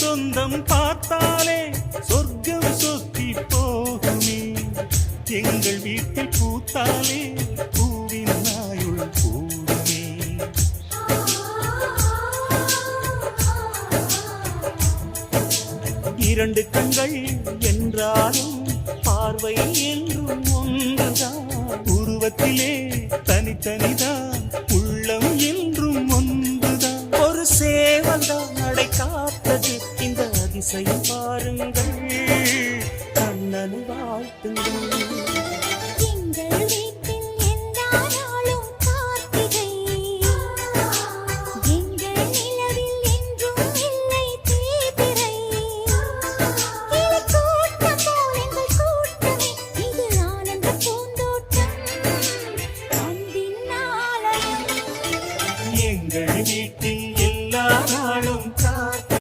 சொந்தம் பார்த்தாலே சொர்க்கம் சொத்தி போகுமே. எங்கள் வீட்டில் பூத்தாலே பூவின் நாயுள் கூடுமே. இரண்டு கண்கள் என்றாலும் பார்வை என்றும் ஒன்றுதான். உருவத்திலே தனித்தனிதான், உள்ளம் என்றும் ஒன்றுதான். ஒரு சேவல்தான் நடை காத்தது, இந்த அதிசயம் பாருங்கள். கண்ணனை வாழ்த்துங்கள்.